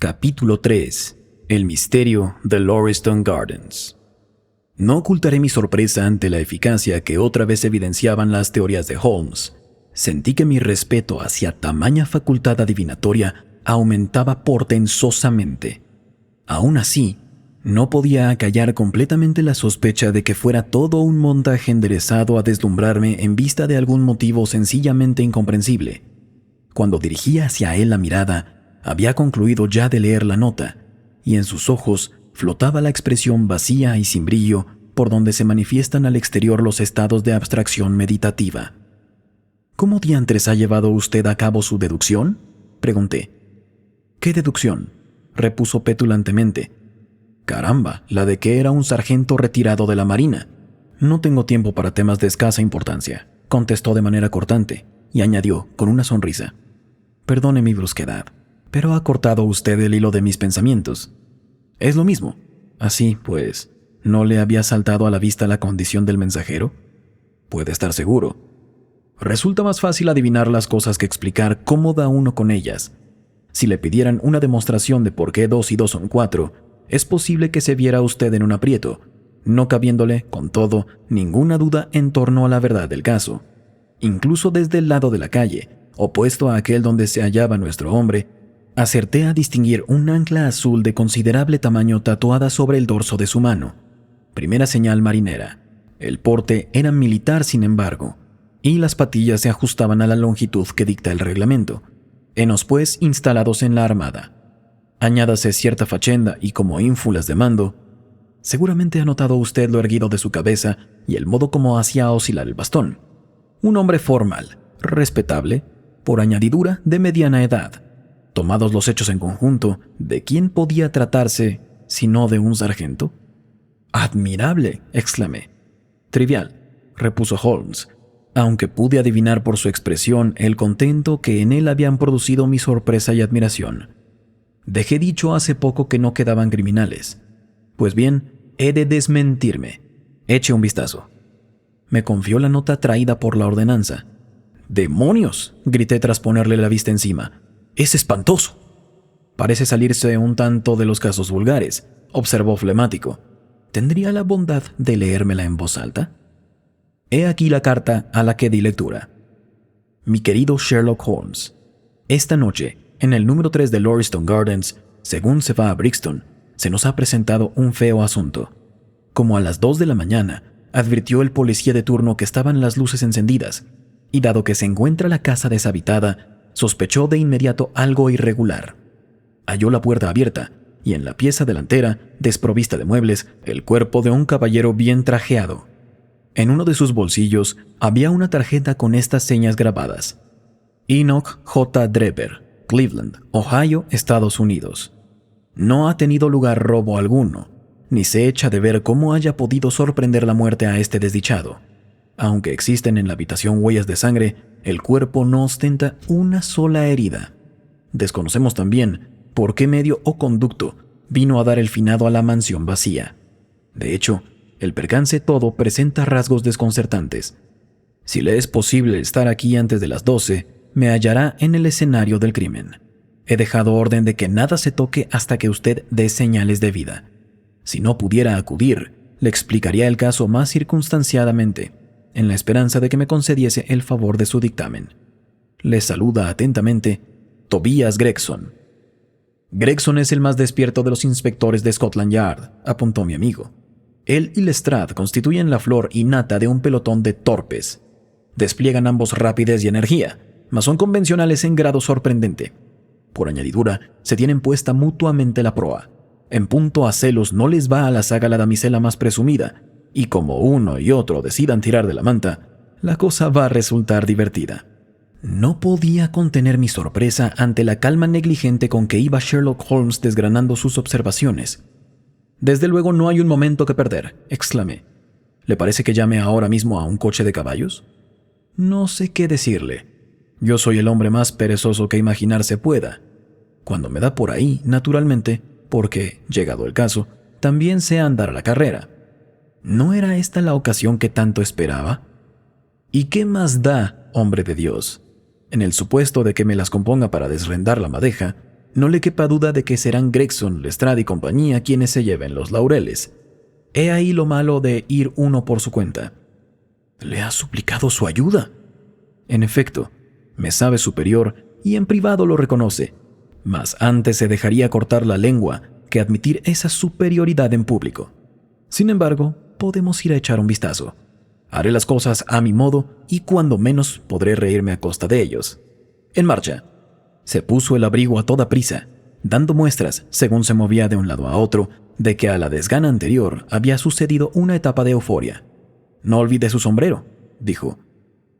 Capítulo 3. El misterio de Lauriston Gardens. No ocultaré mi sorpresa ante la eficacia que otra vez evidenciaban las teorías de Holmes. Sentí que mi respeto hacia tamaña facultad adivinatoria aumentaba portentosamente. Aún así, no podía acallar completamente la sospecha de que fuera todo un montaje enderezado a deslumbrarme en vista de algún motivo sencillamente incomprensible. Cuando dirigía hacia él la mirada, había concluido ya de leer la nota, y en sus ojos flotaba la expresión vacía y sin brillo por donde se manifiestan al exterior los estados de abstracción meditativa. ¿Cómo diantres ha llevado usted a cabo su deducción?, pregunté. ¿Qué deducción?, repuso petulantemente. Caramba, la de que era un sargento retirado de la Marina. No tengo tiempo para temas de escasa importancia, contestó de manera cortante, y añadió con una sonrisa. Perdone mi brusquedad, pero ha cortado usted el hilo de mis pensamientos. Es lo mismo. Así, pues, ¿no le había saltado a la vista la condición del mensajero? Puede estar seguro. Resulta más fácil adivinar las cosas que explicar cómo da uno con ellas. Si le pidieran una demostración de por qué 2 y 2 son 4, es posible que se viera usted en un aprieto, no cabiéndole, con todo, ninguna duda en torno a la verdad del caso. Incluso desde el lado de la calle, opuesto a aquel donde se hallaba nuestro hombre, acerté a distinguir un ancla azul de considerable tamaño tatuada sobre el dorso de su mano. Primera señal marinera. El porte era militar, sin embargo, y las patillas se ajustaban a la longitud que dicta el reglamento. Henos, pues, instalados en la armada. Añádase cierta fachenda y como ínfulas de mando. Seguramente ha notado usted lo erguido de su cabeza y el modo como hacía oscilar el bastón. Un hombre formal, respetable, por añadidura de mediana edad. Tomados los hechos en conjunto, ¿de quién podía tratarse sino de un sargento? «¡Admirable!», exclamé. «Trivial», repuso Holmes, aunque pude adivinar por su expresión el contento que en él habían producido mi sorpresa y admiración. Dejé dicho hace poco que no quedaban criminales. Pues bien, he de desmentirme. Eche un vistazo. Me confió la nota traída por la ordenanza. «¡Demonios!», grité tras ponerle la vista encima. «¡Es espantoso!». «Parece salirse un tanto de los casos vulgares», observó flemático. «¿Tendría la bondad de leérmela en voz alta?». He aquí la carta a la que di lectura. Mi querido Sherlock Holmes, esta noche, en el número 3 de Lauriston Gardens, según se va a Brixton, se nos ha presentado un feo asunto. Como a las 2 de la mañana, advirtió el policía de turno que estaban las luces encendidas, y dado que se encuentra la casa deshabitada, sospechó de inmediato algo irregular. Halló la puerta abierta, y en la pieza delantera, desprovista de muebles, el cuerpo de un caballero bien trajeado. En uno de sus bolsillos había una tarjeta con estas señas grabadas: Enoch J. Drever, Cleveland, Ohio, Estados Unidos. No ha tenido lugar robo alguno, ni se echa de ver cómo haya podido sorprender la muerte a este desdichado. Aunque existen en la habitación huellas de sangre, el cuerpo no ostenta una sola herida. Desconocemos también por qué medio o conducto vino a dar el finado a la mansión vacía. De hecho, el percance todo presenta rasgos desconcertantes. Si le es posible estar aquí antes de las 12, me hallará en el escenario del crimen. He dejado orden de que nada se toque hasta que usted dé señales de vida. Si no pudiera acudir, le explicaría el caso más circunstanciadamente, en la esperanza de que me concediese el favor de su dictamen. Le saluda atentamente Tobias Gregson. Gregson es el más despierto de los inspectores de Scotland Yard, apuntó mi amigo. Él y Lestrade constituyen la flor y nata de un pelotón de torpes. Despliegan ambos rapidez y energía, mas son convencionales en grado sorprendente. Por añadidura, se tienen puesta mutuamente la proa. En punto a celos no les va a la zaga la damisela más presumida, y como uno y otro decidan tirar de la manta, la cosa va a resultar divertida. No podía contener mi sorpresa ante la calma negligente con que iba Sherlock Holmes desgranando sus observaciones. «Desde luego no hay un momento que perder», exclamé. «¿Le parece que llame ahora mismo a un coche de caballos?». «No sé qué decirle. Yo soy el hombre más perezoso que imaginarse pueda. Cuando me da por ahí, naturalmente, porque, llegado el caso, también sé andar a la carrera. ¿No era esta la ocasión que tanto esperaba? ¿Y qué más da, hombre de Dios? En el supuesto de que me las componga para desrendar la madeja, no le quepa duda de que serán Gregson, Lestrade y compañía quienes se lleven los laureles. He ahí lo malo de ir uno por su cuenta. ¿Le has suplicado su ayuda? En efecto, me sabe superior y en privado lo reconoce, mas antes se dejaría cortar la lengua que admitir esa superioridad en público. Sin embargo, podemos ir a echar un vistazo. Haré las cosas a mi modo y cuando menos podré reírme a costa de ellos. En marcha. Se puso el abrigo a toda prisa, dando muestras, según se movía de un lado a otro, de que a la desgana anterior había sucedido una etapa de euforia. «No olvide su sombrero», dijo.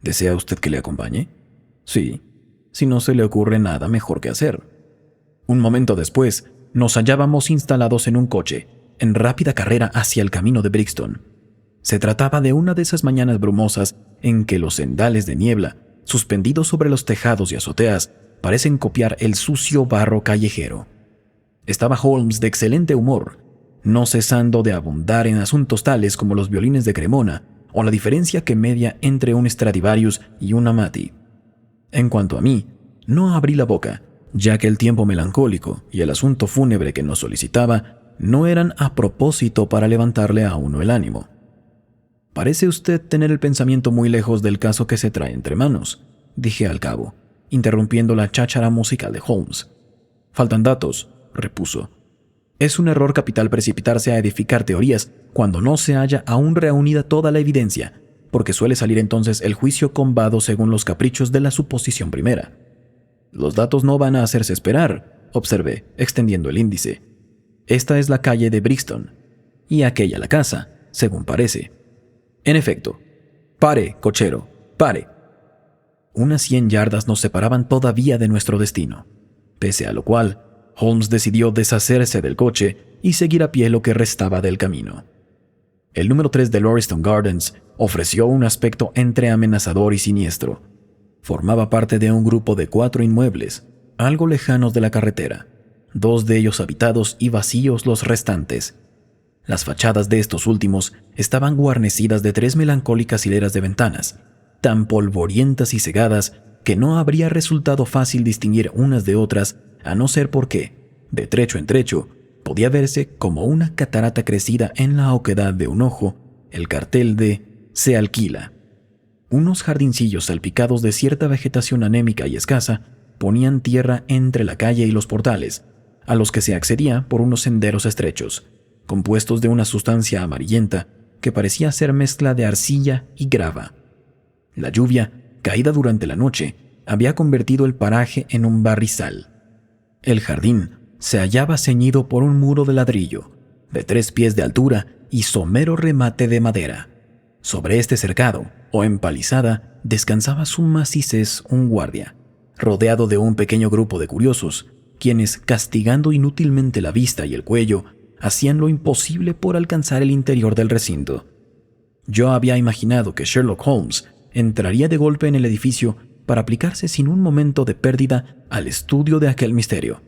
«¿Desea usted que le acompañe?» «Sí, si no se le ocurre nada mejor que hacer». Un momento después, nos hallábamos instalados en un coche, en rápida carrera hacia el camino de Brixton. Se trataba de una de esas mañanas brumosas en que los cendales de niebla, suspendidos sobre los tejados y azoteas, parecen copiar el sucio barro callejero. Estaba Holmes de excelente humor, no cesando de abundar en asuntos tales como los violines de Cremona o la diferencia que media entre un Stradivarius y un Amati. En cuanto a mí, no abrí la boca, ya que el tiempo melancólico y el asunto fúnebre que nos solicitaba no eran a propósito para levantarle a uno el ánimo. «Parece usted tener el pensamiento muy lejos del caso que se trae entre manos», dije al cabo, interrumpiendo la cháchara musical de Holmes. «Faltan datos», repuso. «Es un error capital precipitarse a edificar teorías cuando no se haya aún reunida toda la evidencia, porque suele salir entonces el juicio combado según los caprichos de la suposición primera». «Los datos no van a hacerse esperar», observé, extendiendo el índice. «Esta es la calle de Brixton, y aquella la casa, según parece». En efecto. «Pare, cochero, pare». Unas 100 yardas nos separaban todavía de nuestro destino, pese a lo cual Holmes decidió deshacerse del coche y seguir a pie lo que restaba del camino. El número 3 de Lauriston Gardens ofreció un aspecto entre amenazador y siniestro. Formaba parte de un grupo de 4 inmuebles, algo lejanos de la carretera, 2 de ellos habitados y vacíos los restantes. Las fachadas de estos últimos estaban guarnecidas de 3 melancólicas hileras de ventanas, tan polvorientas y cegadas que no habría resultado fácil distinguir unas de otras, a no ser porque, de trecho en trecho, podía verse como una catarata crecida en la oquedad de un ojo el cartel de «Se alquila». Unos jardincillos salpicados de cierta vegetación anémica y escasa ponían tierra entre la calle y los portales, a los que se accedía por unos senderos estrechos, compuestos de una sustancia amarillenta que parecía ser mezcla de arcilla y grava. La lluvia, caída durante la noche, había convertido el paraje en un barrizal. El jardín se hallaba ceñido por un muro de ladrillo, de 3 pies de altura y somero remate de madera. Sobre este cercado, o empalizada, descansaba su macizez un guardia, rodeado de un pequeño grupo de curiosos, quienes, castigando inútilmente la vista y el cuello, hacían lo imposible por alcanzar el interior del recinto. Yo había imaginado que Sherlock Holmes entraría de golpe en el edificio para aplicarse sin un momento de pérdida al estudio de aquel misterio.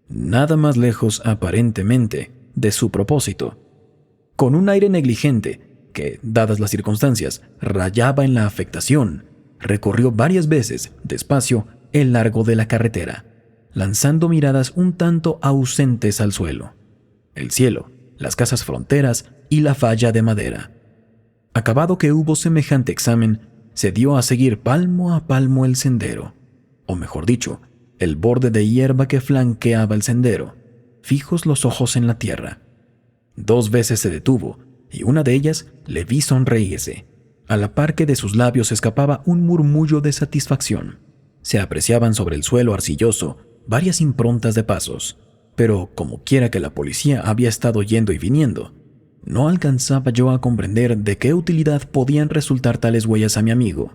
Nada más lejos, aparentemente, de su propósito. Con un aire negligente, que, dadas las circunstancias, rayaba en la afectación, recorrió varias veces, despacio, el largo de la carretera, lanzando miradas un tanto ausentes al suelo, el cielo, las casas fronteras y la falla de madera. Acabado que hubo semejante examen, se dio a seguir palmo a palmo el sendero, o mejor dicho, el borde de hierba que flanqueaba el sendero, fijos los ojos en la tierra. 2 veces se detuvo, y una de ellas le vi sonreírse, a la par que de sus labios escapaba un murmullo de satisfacción. Se apreciaban sobre el suelo arcilloso varias improntas de pasos, pero como quiera que la policía había estado yendo y viniendo, no alcanzaba yo a comprender de qué utilidad podían resultar tales huellas a mi amigo.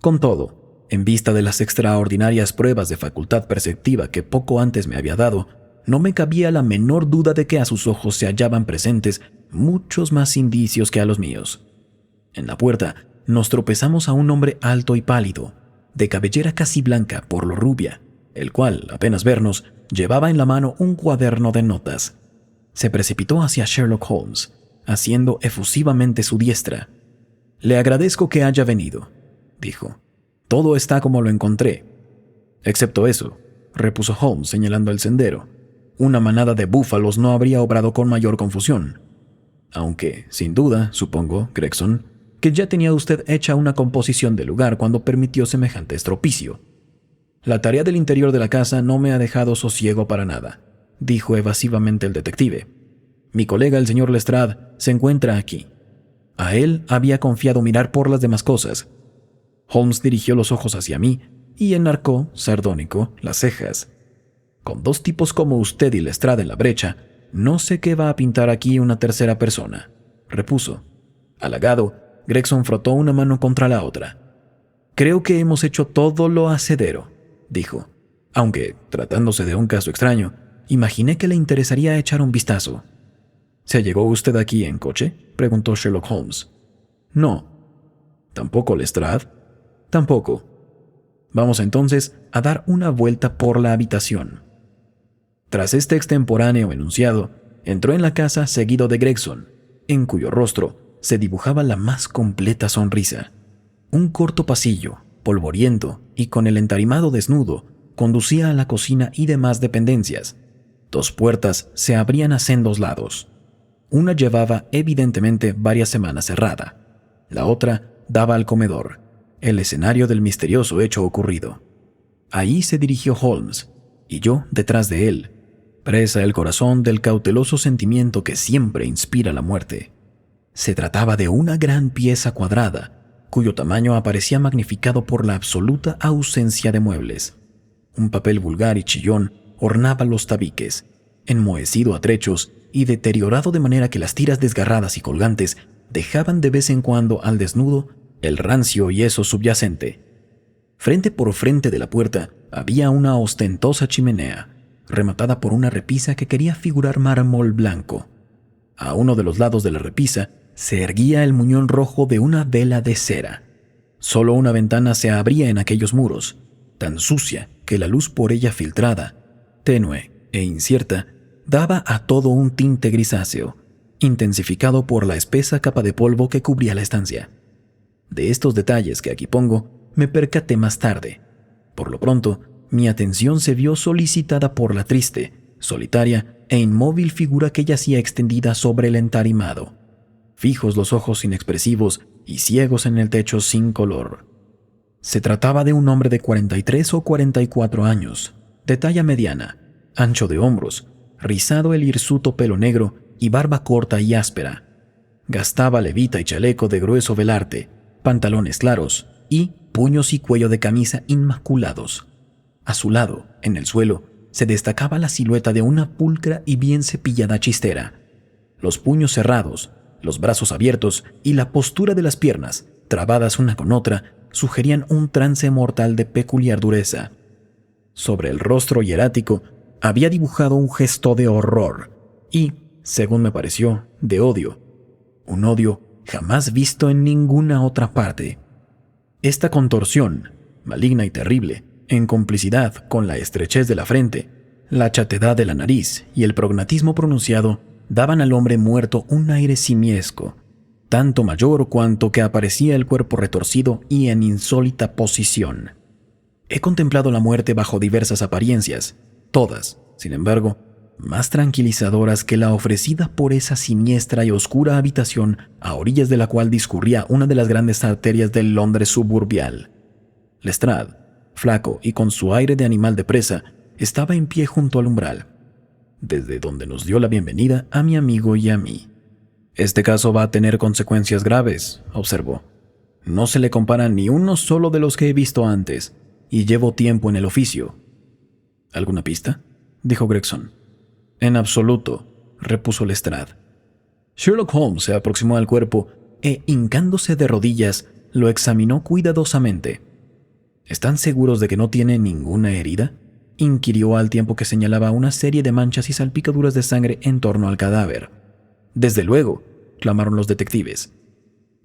Con todo, en vista de las extraordinarias pruebas de facultad perceptiva que poco antes me había dado, no me cabía la menor duda de que a sus ojos se hallaban presentes muchos más indicios que a los míos. En la puerta nos tropezamos a un hombre alto y pálido, de cabellera casi blanca por lo rubia, el cual, apenas vernos, llevaba en la mano un cuaderno de notas. Se precipitó hacia Sherlock Holmes, haciendo efusivamente su diestra. «Le agradezco que haya venido», dijo. «Todo está como lo encontré. Excepto eso», repuso Holmes señalando el sendero. Una manada de búfalos no habría obrado con mayor confusión. Aunque, sin duda, supongo, Gregson, que ya tenía usted hecha una composición del lugar cuando permitió semejante estropicio. La tarea del interior de la casa no me ha dejado sosiego para nada, dijo evasivamente el detective. Mi colega, el señor Lestrade, se encuentra aquí. A él había confiado mirar por las demás cosas. Holmes dirigió los ojos hacia mí y enarcó, sardónico, las cejas. Con dos tipos como usted y Lestrade en la brecha, no sé qué va a pintar aquí una tercera persona, repuso. Halagado, Gregson frotó una mano contra la otra. Creo que hemos hecho todo lo hacedero, dijo. Aunque, tratándose de un caso extraño, imaginé que le interesaría echar un vistazo. ¿Se llegó usted aquí en coche?, preguntó Sherlock Holmes. No. ¿Tampoco Lestrade? Tampoco. Vamos entonces a dar una vuelta por la habitación. Tras este extemporáneo enunciado, entró en la casa seguido de Gregson, en cuyo rostro se dibujaba la más completa sonrisa. Un corto pasillo, polvoriento y con el entarimado desnudo, conducía a la cocina y demás dependencias. Dos puertas se abrían a sendos lados. Una llevaba evidentemente varias semanas cerrada. La otra daba al comedor, el escenario del misterioso hecho ocurrido. Ahí se dirigió Holmes, y yo detrás de él, presa el corazón del cauteloso sentimiento que siempre inspira la muerte. Se trataba de una gran pieza cuadrada, cuyo tamaño aparecía magnificado por la absoluta ausencia de muebles. Un papel vulgar y chillón ornaba los tabiques, enmohecido a trechos y deteriorado de manera que las tiras desgarradas y colgantes dejaban de vez en cuando al desnudo el rancio yeso subyacente. Frente por frente de la puerta había una ostentosa chimenea, rematada por una repisa que quería figurar mármol blanco. A uno de los lados de la repisa se erguía el muñón rojo de una vela de cera. Solo una ventana se abría en aquellos muros, tan sucia que la luz por ella filtrada, tenue e incierta, daba a todo un tinte grisáceo, intensificado por la espesa capa de polvo que cubría la estancia. De estos detalles que aquí pongo, me percaté más tarde. Por lo pronto, mi atención se vio solicitada por la triste, solitaria e inmóvil figura que yacía extendida sobre el entarimado. Fijos los ojos inexpresivos y ciegos en el techo sin color. Se trataba de un hombre de 43 o 44 años, de talla mediana, ancho de hombros, rizado el hirsuto pelo negro y barba corta y áspera. Gastaba levita y chaleco de grueso velarte, pantalones claros y puños y cuello de camisa inmaculados. A su lado, en el suelo, se destacaba la silueta de una pulcra y bien cepillada chistera. Los puños cerrados, los brazos abiertos y la postura de las piernas, trabadas una con otra, sugerían un trance mortal de peculiar dureza. Sobre el rostro hierático había dibujado un gesto de horror y, según me pareció, de odio. Un odio jamás visto en ninguna otra parte. Esta contorsión, maligna y terrible, en complicidad con la estrechez de la frente, la chatedad de la nariz y el prognatismo pronunciado, daban al hombre muerto un aire simiesco, tanto mayor cuanto que aparecía el cuerpo retorcido y en insólita posición. He contemplado la muerte bajo diversas apariencias, todas, sin embargo, más tranquilizadoras que la ofrecida por esa siniestra y oscura habitación a orillas de la cual discurría una de las grandes arterias del Londres suburbial. Lestrade, flaco y con su aire de animal de presa, estaba en pie junto al umbral, desde donde nos dio la bienvenida a mi amigo y a mí. «Este caso va a tener consecuencias graves», observó. «No se le compara ni uno solo de los que he visto antes, y llevo tiempo en el oficio». «¿Alguna pista?», dijo Gregson. «En absoluto», repuso Lestrade. Sherlock Holmes se aproximó al cuerpo e, hincándose de rodillas, lo examinó cuidadosamente. «¿Están seguros de que no tiene ninguna herida?», inquirió al tiempo que señalaba una serie de manchas y salpicaduras de sangre en torno al cadáver. «Desde luego», clamaron los detectives.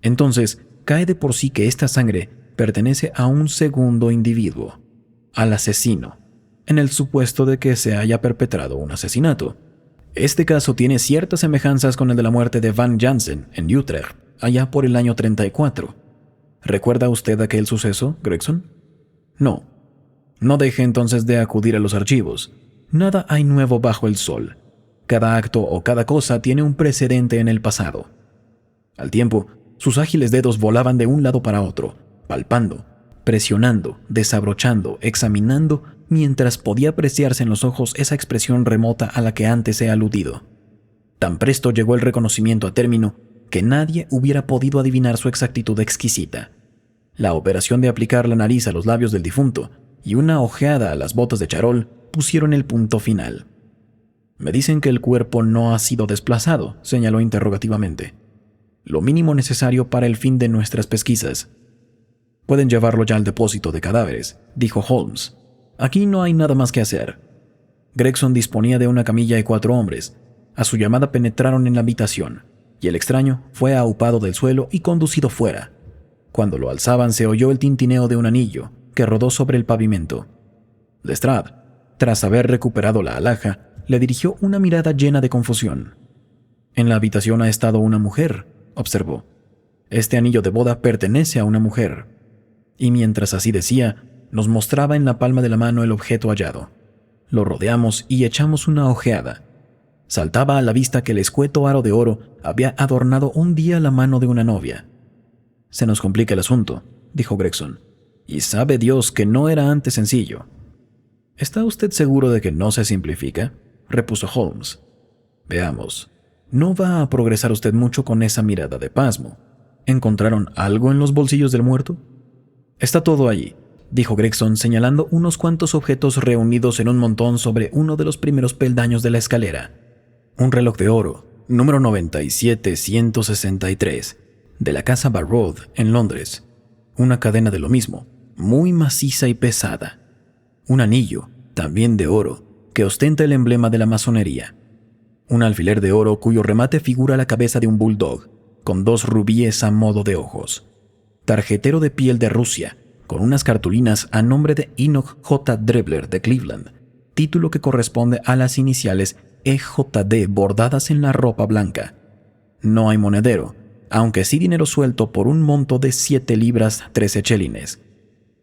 «Entonces, cae de por sí que esta sangre pertenece a un segundo individuo, al asesino, en el supuesto de que se haya perpetrado un asesinato. Este caso tiene ciertas semejanzas con el de la muerte de Van Jansen en Utrecht, allá por el año 34. ¿Recuerda usted aquel suceso, Gregson?» «No». No deje entonces de acudir a los archivos. Nada hay nuevo bajo el sol. Cada acto o cada cosa tiene un precedente en el pasado. Al tiempo, sus ágiles dedos volaban de un lado para otro, palpando, presionando, desabrochando, examinando, mientras podía apreciarse en los ojos esa expresión remota a la que antes he aludido. Tan presto llegó el reconocimiento a término que nadie hubiera podido adivinar su exactitud exquisita. La operación de aplicar la nariz a los labios del difunto y una ojeada a las botas de charol pusieron el punto final. «Me dicen que el cuerpo no ha sido desplazado», señaló interrogativamente. «Lo mínimo necesario para el fin de nuestras pesquisas». «Pueden llevarlo ya al depósito de cadáveres», dijo Holmes. «Aquí no hay nada más que hacer». Gregson disponía de una camilla y 4 hombres. A su llamada penetraron en la habitación, y el extraño fue aupado del suelo y conducido fuera. Cuando lo alzaban se oyó el tintineo de un anillo que rodó sobre el pavimento. Lestrade, tras haber recuperado la alhaja, le dirigió una mirada llena de confusión. «En la habitación ha estado una mujer», observó. «Este anillo de boda pertenece a una mujer». Y mientras así decía, nos mostraba en la palma de la mano el objeto hallado. Lo rodeamos y echamos una ojeada. Saltaba a la vista que el escueto aro de oro había adornado un día la mano de una novia. «Se nos complica el asunto», dijo Gregson, «y sabe Dios que no era antes sencillo». «¿Está usted seguro de que no se simplifica?», repuso Holmes. «Veamos. No va a progresar usted mucho con esa mirada de pasmo. ¿Encontraron algo en los bolsillos del muerto?». «Está todo allí», dijo Gregson señalando unos cuantos objetos reunidos en un montón sobre uno de los primeros peldaños de la escalera. «Un reloj de oro, número 97163, de la casa Barraud, en Londres. Una cadena de lo mismo, muy maciza y pesada. Un anillo, también de oro, que ostenta el emblema de la masonería. Un alfiler de oro cuyo remate figura la cabeza de un bulldog, con 2 rubíes a modo de ojos. Tarjetero de piel de Rusia, con unas cartulinas a nombre de Enoch J. Drebler de Cleveland, título que corresponde a las iniciales EJD bordadas en la ropa blanca. No hay monedero, aunque sí dinero suelto por un monto de 7 libras 13 chelines.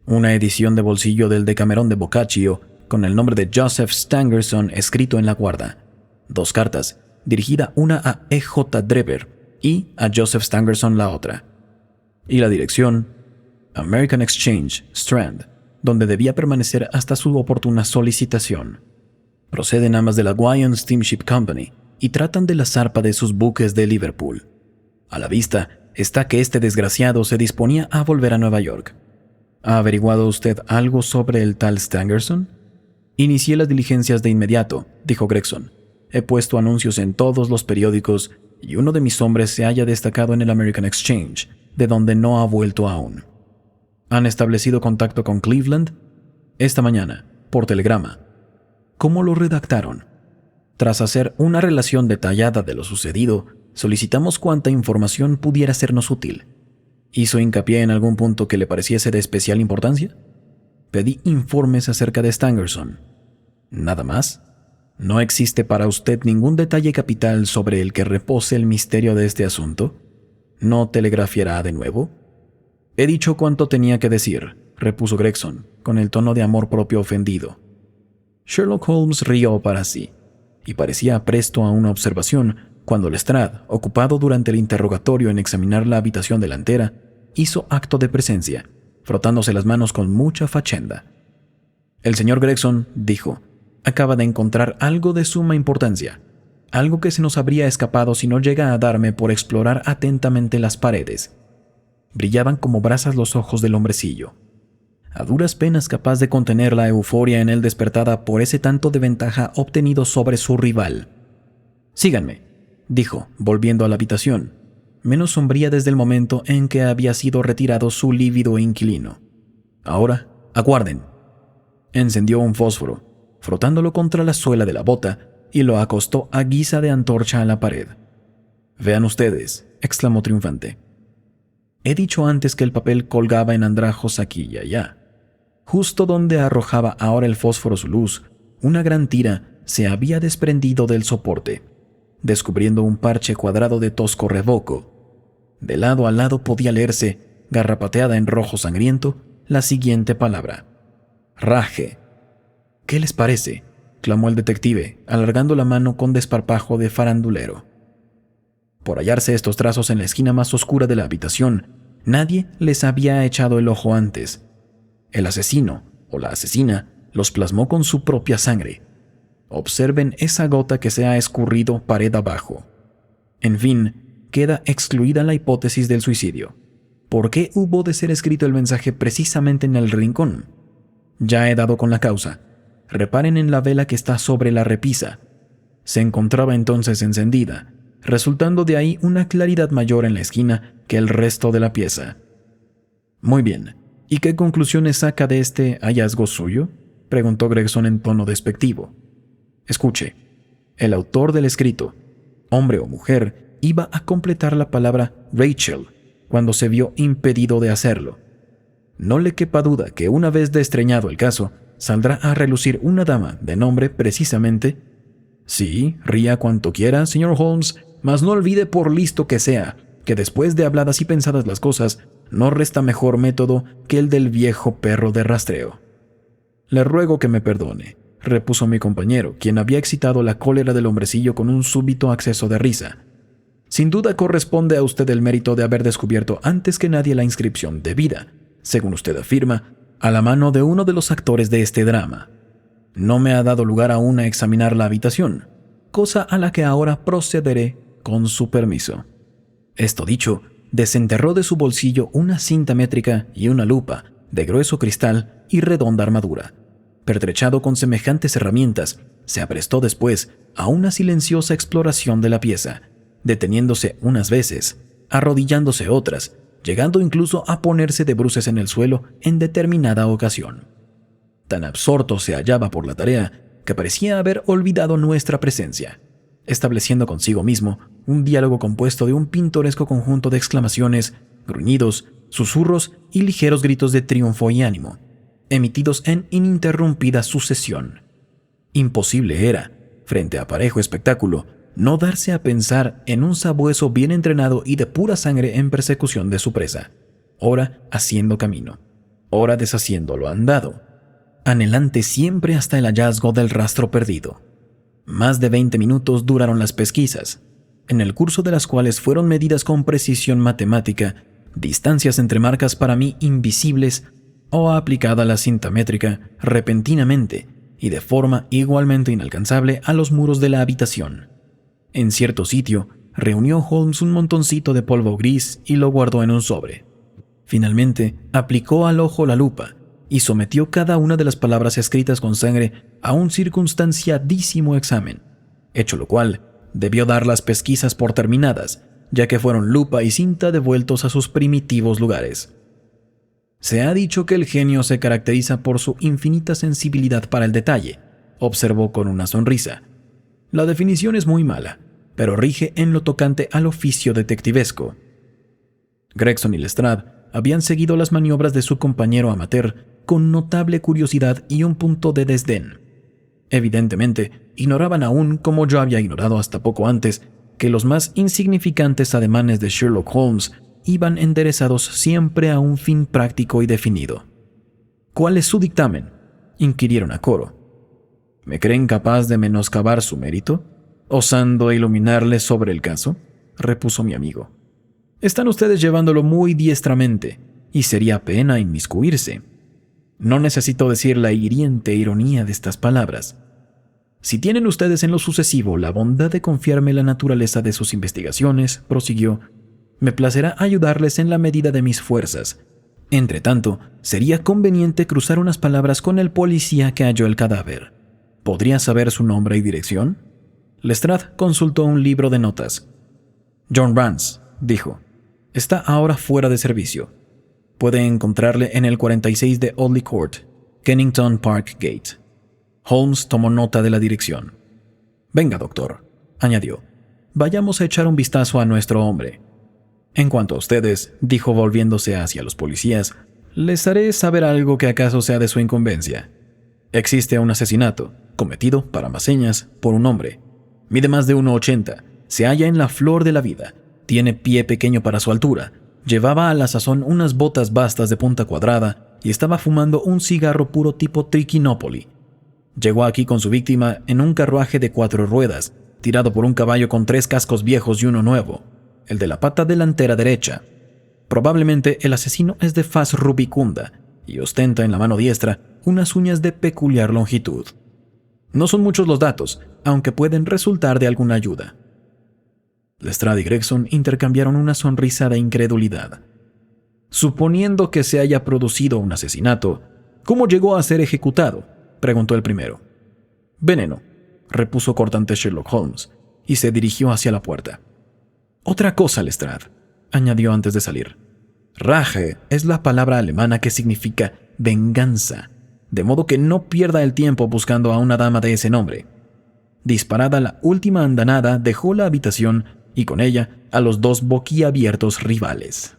Una edición de bolsillo del Decamerón de Boccaccio, con el nombre de Joseph Stangerson escrito en la guarda. 2 cartas, dirigida una a E.J. Drebler y a Joseph Stangerson la otra. Y la dirección, American Exchange, Strand, donde debía permanecer hasta su oportuna solicitación. Proceden ambas de la Guion Steamship Company y tratan de la zarpa de sus buques de Liverpool. A la vista está que este desgraciado se disponía a volver a Nueva York. ¿Ha averiguado usted algo sobre el tal Stangerson? Inicié las diligencias de inmediato, dijo Gregson. He puesto anuncios en todos los periódicos y uno de mis hombres se halla destacado en el American Exchange, de donde no ha vuelto aún. ¿Han establecido contacto con Cleveland? Esta mañana, por telegrama. ¿Cómo lo redactaron? Tras hacer una relación detallada de lo sucedido, solicitamos cuanta información pudiera sernos útil. ¿Hizo hincapié en algún punto que le pareciese de especial importancia? Pedí informes acerca de Stangerson. ¿Nada más? ¿No existe para usted ningún detalle capital sobre el que repose el misterio de este asunto? ¿No telegrafiará de nuevo? He dicho cuanto tenía que decir, repuso Gregson, con el tono de amor propio ofendido. Sherlock Holmes rió para sí, y parecía presto a una observación cuando Lestrade, ocupado durante el interrogatorio en examinar la habitación delantera, hizo acto de presencia, frotándose las manos con mucha fachenda. «El señor Gregson», dijo, «acaba de encontrar algo de suma importancia, algo que se nos habría escapado si no llega a darme por explorar atentamente las paredes». Brillaban como brasas los ojos del hombrecillo. A duras penas capaz de contener la euforia en él despertada por ese tanto de ventaja obtenido sobre su rival. «Síganme», dijo, volviendo a la habitación, menos sombría desde el momento en que había sido retirado su lívido inquilino. «Ahora, aguarden». Encendió un fósforo, frotándolo contra la suela de la bota, y lo acostó a guisa de antorcha a la pared. «Vean ustedes», exclamó triunfante. He dicho antes que el papel colgaba en andrajos aquí y allá. Justo donde arrojaba ahora el fósforo su luz, una gran tira se había desprendido del soporte, descubriendo un parche cuadrado de tosco revoco. De lado a lado podía leerse, garrapateada en rojo sangriento, la siguiente palabra: Rage. «¿Qué les parece?», clamó el detective, alargando la mano con desparpajo de farandulero. Por hallarse estos trazos en la esquina más oscura de la habitación, nadie les había echado el ojo antes. El asesino, o la asesina, los plasmó con su propia sangre. Observen esa gota que se ha escurrido pared abajo. En fin, queda excluida la hipótesis del suicidio. ¿Por qué hubo de ser escrito el mensaje precisamente en el rincón? Ya he dado con la causa. Reparen en la vela que está sobre la repisa. Se encontraba entonces encendida, resultando de ahí una claridad mayor en la esquina que el resto de la pieza. Muy bien, ¿y qué conclusiones saca de este hallazgo suyo?, preguntó Gregson en tono despectivo. Escuche, el autor del escrito, hombre o mujer, iba a completar la palabra Rachel cuando se vio impedido de hacerlo. No le quepa duda que una vez destreñado el caso, saldrá a relucir una dama de nombre precisamente. Sí, ría cuanto quiera, señor Holmes, mas no olvide, por listo que sea, que después de habladas y pensadas las cosas, no resta mejor método que el del viejo perro de rastreo. Le ruego que me perdone, repuso mi compañero, quien había excitado la cólera del hombrecillo con un súbito acceso de risa. Sin duda corresponde a usted el mérito de haber descubierto antes que nadie la inscripción debida, según usted afirma, a la mano de uno de los actores de este drama. No me ha dado lugar aún a examinar la habitación, cosa a la que ahora procederé con su permiso. Esto dicho, desenterró de su bolsillo una cinta métrica y una lupa de grueso cristal y redonda armadura. Pertrechado con semejantes herramientas, se aprestó después a una silenciosa exploración de la pieza, deteniéndose unas veces, arrodillándose otras, llegando incluso a ponerse de bruces en el suelo en determinada ocasión. Tan absorto se hallaba por la tarea que parecía haber olvidado nuestra presencia, estableciendo consigo mismo un diálogo compuesto de un pintoresco conjunto de exclamaciones, gruñidos, susurros y ligeros gritos de triunfo y ánimo, emitidos en ininterrumpida sucesión. Imposible era, frente a parejo espectáculo, no darse a pensar en un sabueso bien entrenado y de pura sangre en persecución de su presa, ora haciendo camino, ora deshaciendo lo andado, anhelante siempre hasta el hallazgo del rastro perdido. Más de 20 minutos duraron las pesquisas, en el curso de las cuales fueron medidas con precisión matemática distancias entre marcas para mí invisibles o aplicada la cinta métrica repentinamente y de forma igualmente inalcanzable a los muros de la habitación. En cierto sitio, reunió Holmes un montoncito de polvo gris y lo guardó en un sobre. Finalmente, aplicó al ojo la lupa y sometió cada una de las palabras escritas con sangre a un circunstanciadísimo examen, hecho lo cual debió dar las pesquisas por terminadas, ya que fueron lupa y cinta devueltos a sus primitivos lugares. Se ha dicho que el genio se caracteriza por su infinita sensibilidad para el detalle, observó con una sonrisa. La definición es muy mala, pero rige en lo tocante al oficio detectivesco. Gregson y Lestrade habían seguido las maniobras de su compañero amateur con notable curiosidad y un punto de desdén. Evidentemente, ignoraban aún, como yo había ignorado hasta poco antes, que los más insignificantes ademanes de Sherlock Holmes iban enderezados siempre a un fin práctico y definido. ¿Cuál es su dictamen?, inquirieron a coro. ¿Me creen capaz de menoscabar su mérito, osando iluminarles sobre el caso?, repuso mi amigo. Están ustedes llevándolo muy diestramente, y sería pena inmiscuirse. No necesito decir la hiriente ironía de estas palabras. Si tienen ustedes en lo sucesivo la bondad de confiarme la naturaleza de sus investigaciones, prosiguió, me placerá ayudarles en la medida de mis fuerzas. Entretanto, sería conveniente cruzar unas palabras con el policía que halló el cadáver. ¿Podría saber su nombre y dirección? Lestrade consultó un libro de notas. John Rance, dijo, está ahora fuera de servicio. Puede encontrarle en el 46 de Audley Court, Kennington Park Gate. Holmes tomó nota de la dirección. Venga, doctor, añadió, vayamos a echar un vistazo a nuestro hombre. En cuanto a ustedes, dijo volviéndose hacia los policías, les haré saber algo que acaso sea de su incumbencia. Existe un asesinato, cometido, para más señas, por un hombre. Mide más de 1,80, se halla en la flor de la vida, tiene pie pequeño para su altura, llevaba a la sazón unas botas bastas de punta cuadrada y estaba fumando un cigarro puro tipo Trichinopoly. Llegó aquí con su víctima en un carruaje de 4 ruedas, tirado por un caballo con 3 cascos viejos y uno nuevo, el de la pata delantera derecha. Probablemente el asesino es de faz rubicunda y ostenta en la mano diestra unas uñas de peculiar longitud. No son muchos los datos, aunque pueden resultar de alguna ayuda. Lestrade y Gregson intercambiaron una sonrisa de incredulidad. Suponiendo que se haya producido un asesinato, ¿cómo llegó a ser ejecutado?, preguntó el primero. Veneno, repuso cortante Sherlock Holmes, y se dirigió hacia la puerta. Otra cosa, Lestrade, añadió antes de salir. Rache es la palabra alemana que significa venganza, de modo que no pierda el tiempo buscando a una dama de ese nombre. Disparada la última andanada, dejó la habitación y con ella a los 2 boquiabiertos rivales.